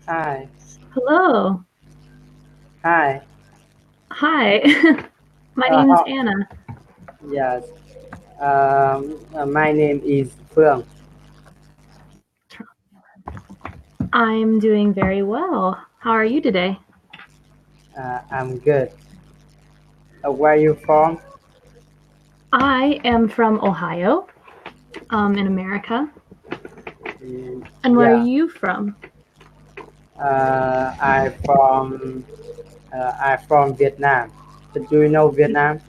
Hi. Hello. Hi. Hi. My name is How? Anna. Yes. My name is Phương. I'm doing very well. How are you today? I'm good. Where are you from? I am from Ohio, in America. And where are Yeah. you from? Uh, I'm from. I'm from Vietnam. Do you know Vietnam?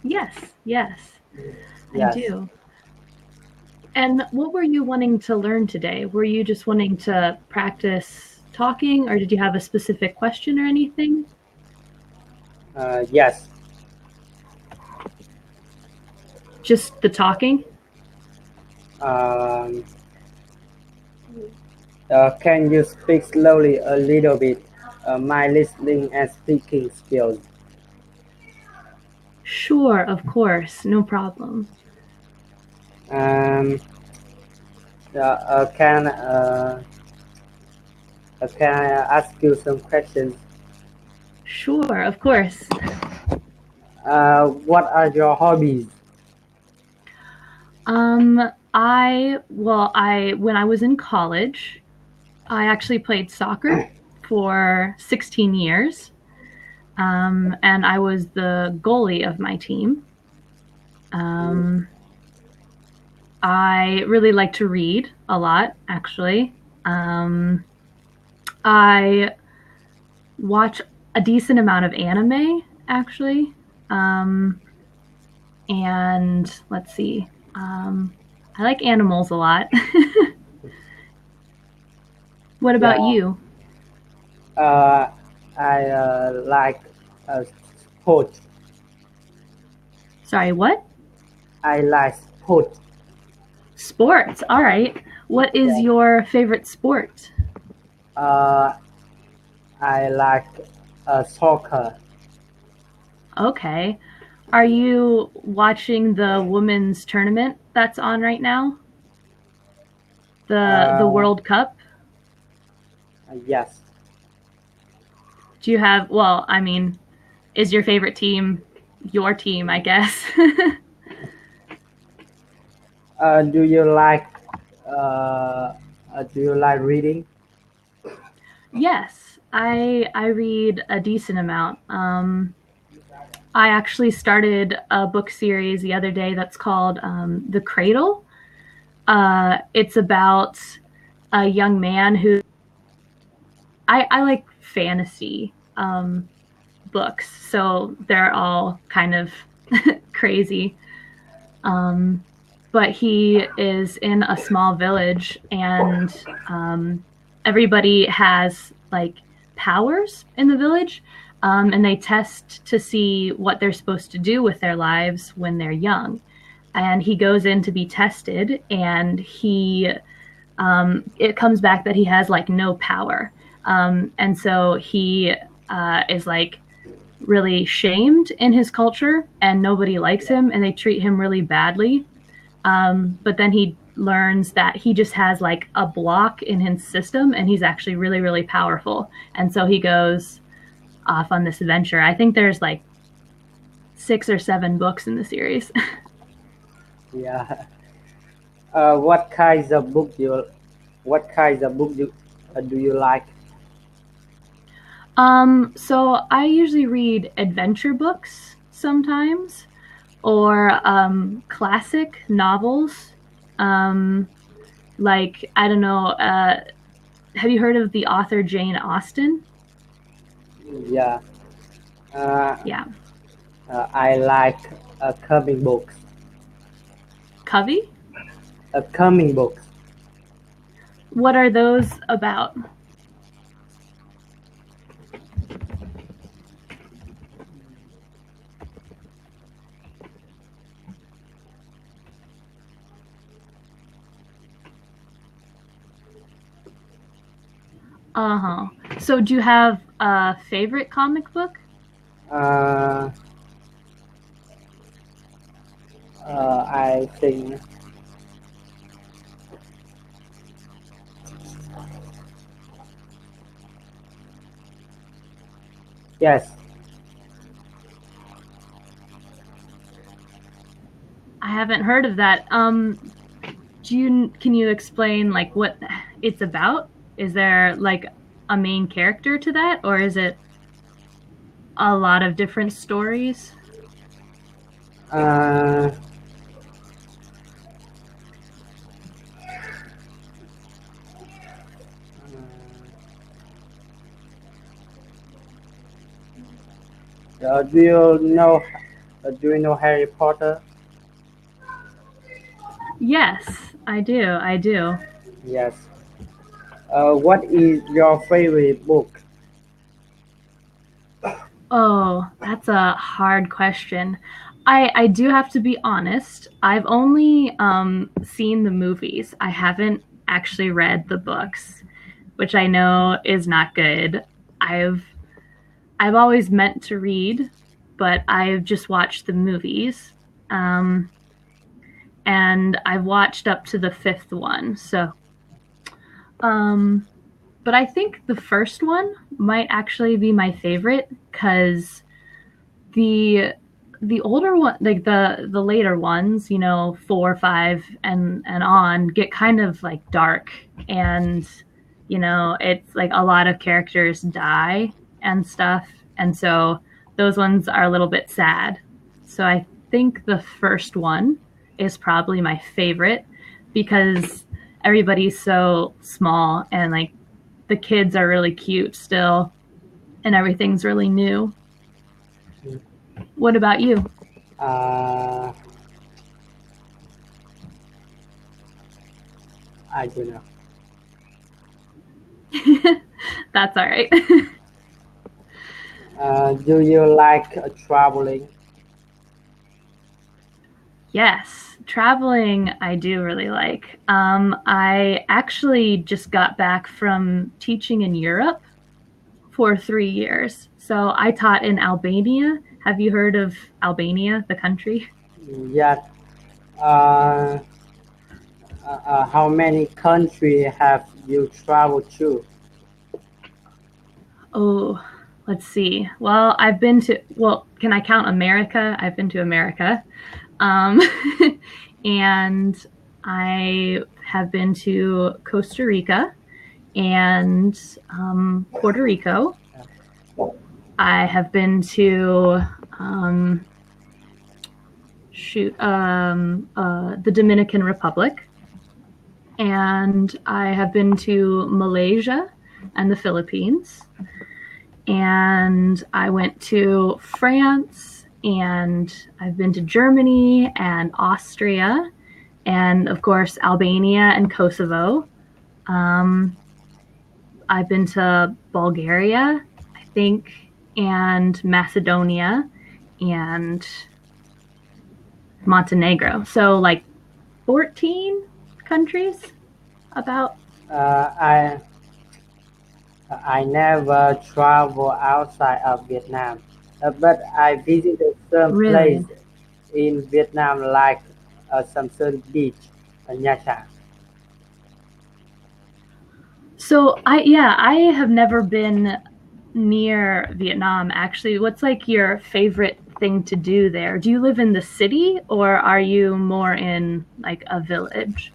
Yes, yes, I Yes. do. And what were you wanting to learn today? Were you just wanting to practice talking, or did you have a specific question or anything? Yes. Just the talking? Um, can you speak slowly a little bit? My listening and speaking skills. Sure, of course, no problem. Um, uh, uh, can uh, can I ask you some questions? Sure, of course. What are your hobbies? When I was in college, I actually played soccer for 16 years, and I was the goalie of my team. Um, I really like to read a lot, actually. Um, I watch a decent amount of anime, actually. Um, and let's see. I like animals a lot. What about Yeah, you? uh, I like sport. Sorry, what? I like sport. Sports. All right. What is Yeah. your favorite sport? Uh, I like soccer. Okay. Are you watching the women's tournament that's on right now? The Uh, World Cup? yes. Do you have I mean, is your favorite team your team, I guess? Do you like uh, do you like reading? Yes. I read a decent amount. I actually started a book series the other day that's called The Cradle. It's about a young man who I like fantasy books, so they're all kind of crazy. Um, but he is in a small village, and everybody has like powers in the village, and they test to see what they're supposed to do with their lives when they're young. And he goes in to be tested, and it comes back that he has like no power. And so he is like really shamed in his culture, and nobody likes him, and they treat him really badly. But then he learns that he just has like a block in his system, and he's actually really, really powerful. And so he goes off on this adventure. I think there's like 6 or 7 books in the series. Yeah. What kinds of book do you like? So I usually read adventure books sometimes, or classic novels. Um, like, I don't know, have you heard of the author Jane Austen? Yeah. Uh, Yeah. I like comic books. Covey? Comic books. What are those about? Uh huh. So, do you have a favorite comic book? Uh, I think Yes. I haven't heard of that. Can you explain like what it's about? Is there like a main character to that, or is it a lot of different stories? Uh, uh, do you know do you know Harry Potter? Yes, I do. I do. Yes. What is your favorite book? Oh, that's a hard question. I do have to be honest. I've only seen the movies. I haven't actually read the books, which I know is not good. I've I've always meant to read, but I've just watched the movies. Um, and I've watched up to the fifth one. Um, but I think the first one might actually be my favorite because the the older one, like the later ones, 4, 5, and on, get kind of like dark, and it's like a lot of characters die and stuff, and so those ones are a little bit sad. So I think the first one is probably my favorite because everybody's so small, and like the kids are really cute still, and everything's really new. What about you? Uh, I don't know. That's all right. Do you like traveling? Yes, traveling I do really like. I actually just got back from teaching in Europe for 3 years. So I taught in Albania. Have you heard of Albania, the country? Yes. Uh, how many countries have you traveled to? Oh, let's see. Well, can I count America? I've been to America. Um, and I have been to Costa Rica and Puerto Rico. I have been to the Dominican Republic, and I have been to Malaysia and the Philippines, and I went to France, and I've been to Germany and Austria, and of course Albania and Kosovo. Um, I've been to Bulgaria, I think, and Macedonia and Montenegro. So like 14 countries about. I never travel outside of Vietnam, but I visited some place Really? in Vietnam like Samson Beach, Nha Trang. So I have never been near Vietnam actually. What's like your favorite thing to do there? Do you live in the city or are you more in like a village?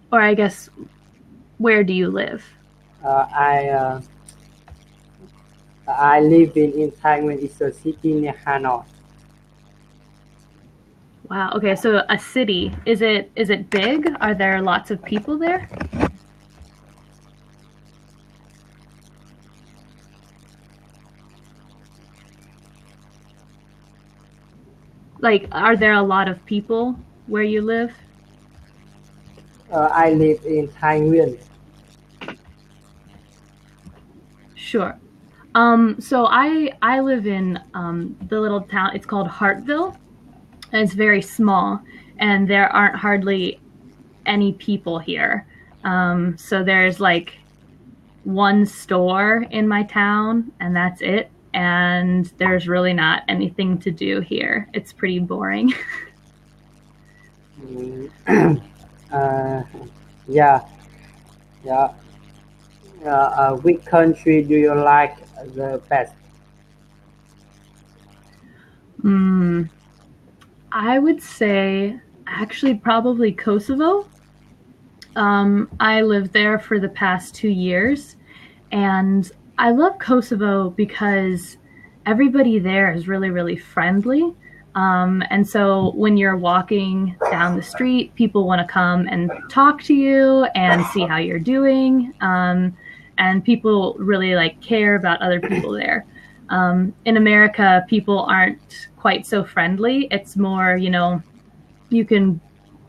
Or I guess where do you live? Uh, I uh, I live in Taiwan. It's a city near Hanoi. Wow. Okay, so a city. Is it big? Are there lots of people there? Like are there a lot of people where you live? I live in Taiwan. Sure. So I live in the little town. It's called Hartville, and it's very small, and there aren't hardly any people here. So there's like one store in my town, and that's it. And there's really not anything to do here. It's pretty boring. Mm, uh, yeah, yeah. Which country do you like the best? Mm, I would say actually probably Kosovo. I lived there for the past 2 years, and I love Kosovo because everybody there is really, really friendly. And so when you're walking down the street, people want to come and talk to you and see how you're doing. And people really like care about other people there. In America, people aren't quite so friendly. It's more, you can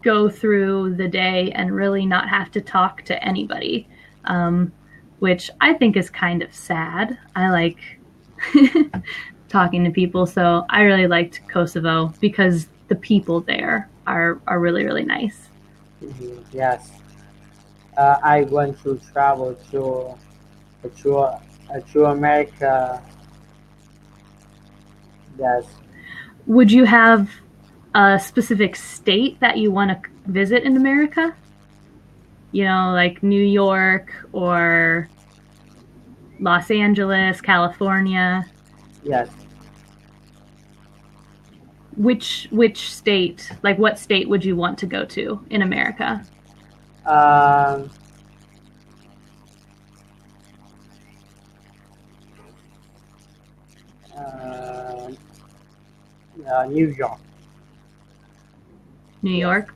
go through the day and really not have to talk to anybody, um, which I think is kind of sad. I like talking to people, so I really liked Kosovo because the people there are really really nice. Yes, I want to travel to America. Yes, Would you have a specific state that you want to visit in America? Like New York or Los Angeles, California. yes. Which state, like what state would you want to go to in America? Um, uh, New York. New Yes. York.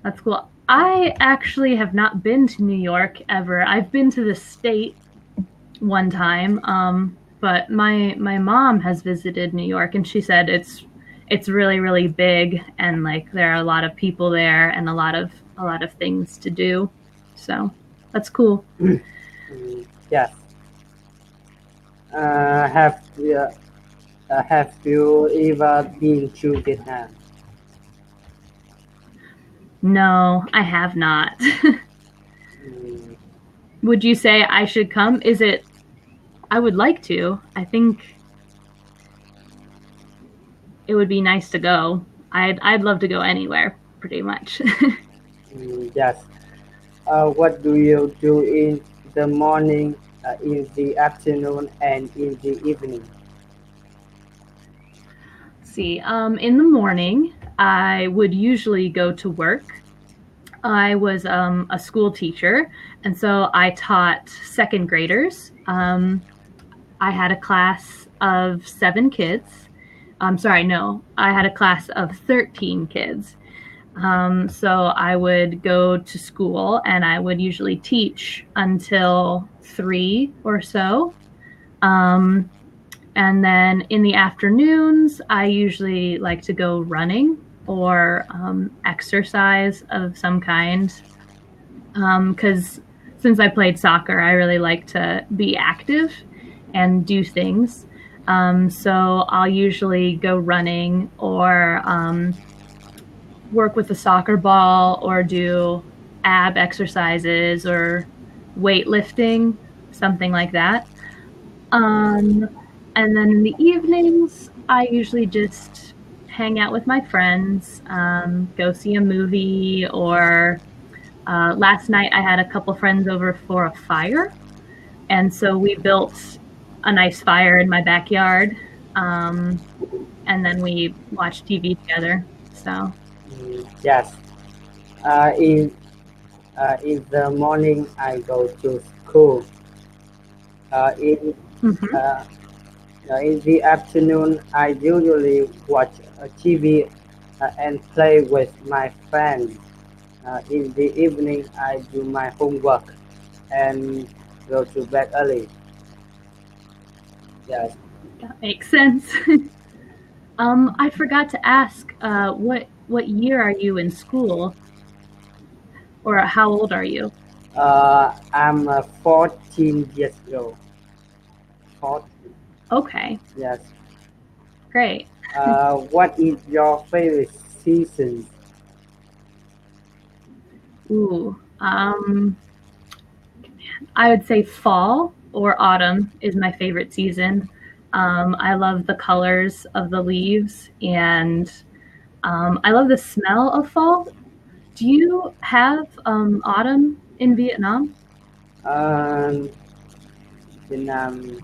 That's cool. I actually have not been to New York ever. I've been to the state one time, but my mom has visited New York, and she said it's really really big, and like there are a lot of people there and a lot of things to do. So that's cool. Yes. Have have you ever been to Vietnam? No, I have not. Mm, Would you say I should come? Is it I would like to. I think it would be nice to go. I'd love to go anywhere, pretty much. yes. What do you do in the morning, in the afternoon, and in the evening? See, in the morning, I would usually go to work. I was a school teacher, and so I taught second graders. I had a class of 7 kids. I'm sorry, no, I had a class of 13 kids. So I would go to school and I would usually teach until 3 or so. Um, and then in the afternoons, I usually like to go running or exercise of some kind. Because since I played soccer, I really like to be active and do things. So I'll usually go running or work with a soccer ball or do ab exercises or weightlifting, something like that. Um, and then in the evenings, I usually just hang out with my friends, go see a movie, or last night I had a couple friends over for a fire. And so we built a nice fire in my backyard. Um, and then we watched TV together. So, Yes. In in the morning, I go to school. In mhm. uh, in the afternoon, I usually watch TV and play with my friends. In the evening, I do my homework and go to bed early. Yes. That makes sense. I forgot to ask, what year are you in school, or how old are you? I'm 14 years old. 14. Okay, Yes. great. What is your favorite season? Ooh, I would say fall or autumn is my favorite season. I love the colors of the leaves, and I love the smell of fall. Do you have autumn in Vietnam? Um, Vietnam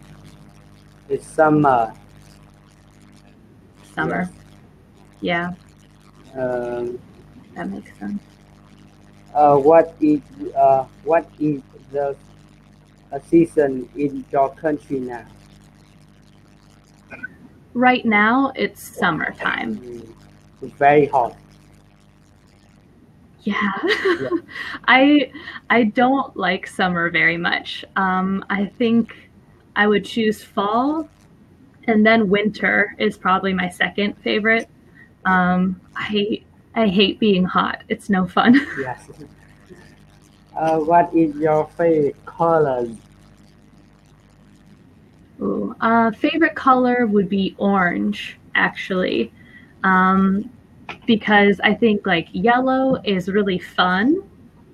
is summer. Yes. Summer. Yeah, Um, that makes sense. what is the season in your country now? Right now, it's summertime. Mm, it's very hot. Yeah. Yeah. I I don't like summer very much. I think I would choose fall, and then winter is probably my second favorite. I hate being hot. It's no fun. Yes. What is your favorite color? Ooh, favorite color would be orange, actually, um, because I think like yellow is really fun,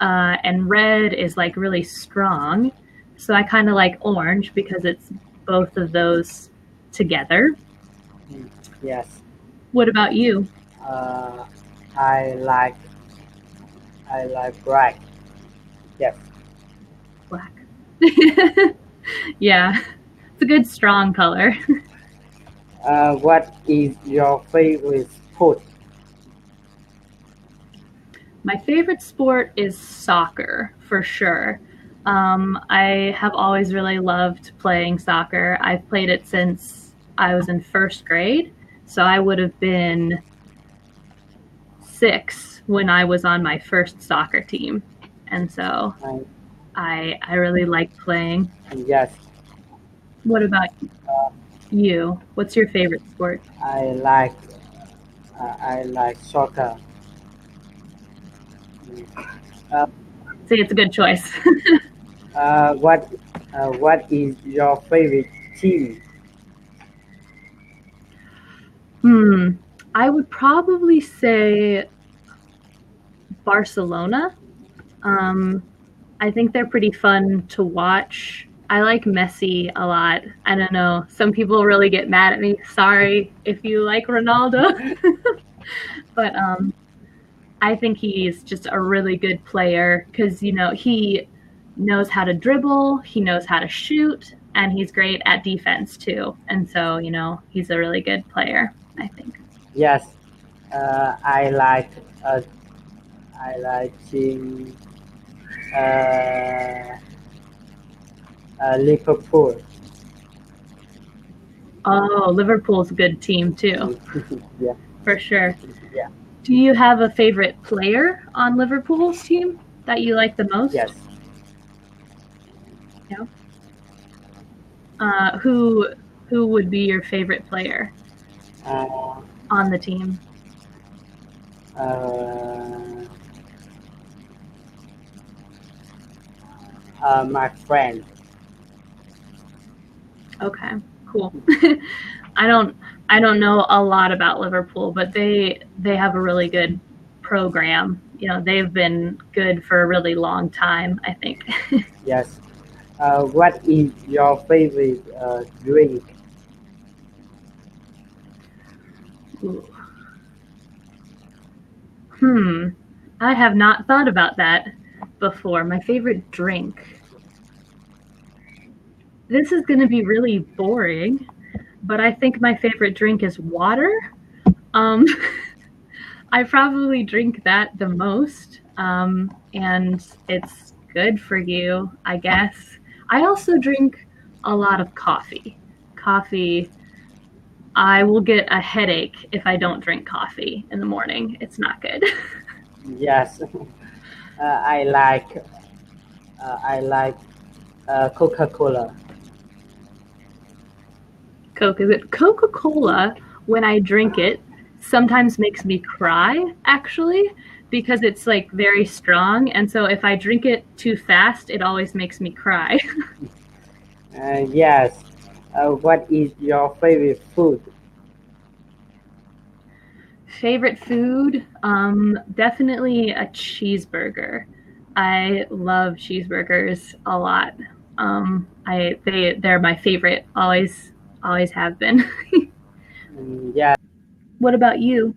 and red is like really strong. So I kind of like orange because it's both of those together. Mm, yes. What about you? Uh, I like I like black. Yes. Black. Yeah, it's a good strong color. What is your favorite sport? My favorite sport is soccer, for sure. I have always really loved playing soccer. I've played it since I was in first grade, so I would have been 6 when I was on my first soccer team, and so Uh, I really like playing. yes. What about you? What's your favorite sport? I like I like soccer. Mm. Uh, See, it's a good choice. uh, what what is your favorite team? Hmm. I would probably say Barcelona. Um, I think they're pretty fun to watch. I like Messi a lot. I don't know. Some people really get mad at me. Sorry if you like Ronaldo, but I think he's just a really good player because he knows how to dribble, he knows how to shoot, and he's great at defense too. And so he's a really good player, I think. Yes. Uh, I like uh, I like team uh, Liverpool. Oh, Liverpool's a good team too, Yeah. for sure. Yeah. Do you have a favorite player on Liverpool's team that you like the most? Yes. Yeah. Who would be your favorite player Uh, on the team? uh, my friend. Okay, cool. I don't I don't know a lot about Liverpool, but they have a really good program. They've been good for a really long time, I think. Yes. What is your favorite drink? Ooh. Hmm. I have not thought about that before. My favorite drink. This is going to be really boring, but I think my favorite drink is water. Um, I probably drink that the most, and it's good for you, I guess. I also drink a lot of coffee. Coffee, I will get a headache if I don't drink coffee in the morning. It's not good. Yes. I like I like Coca-Cola. Coke, is it Coca Cola? When I drink it, sometimes makes me cry, actually, because it's like very strong. And so if I drink it too fast, it always makes me cry. Yes. What is your favorite food? Favorite food? Definitely a cheeseburger. I love cheeseburgers a lot. They're my favorite. Always have been. Yeah. What about you?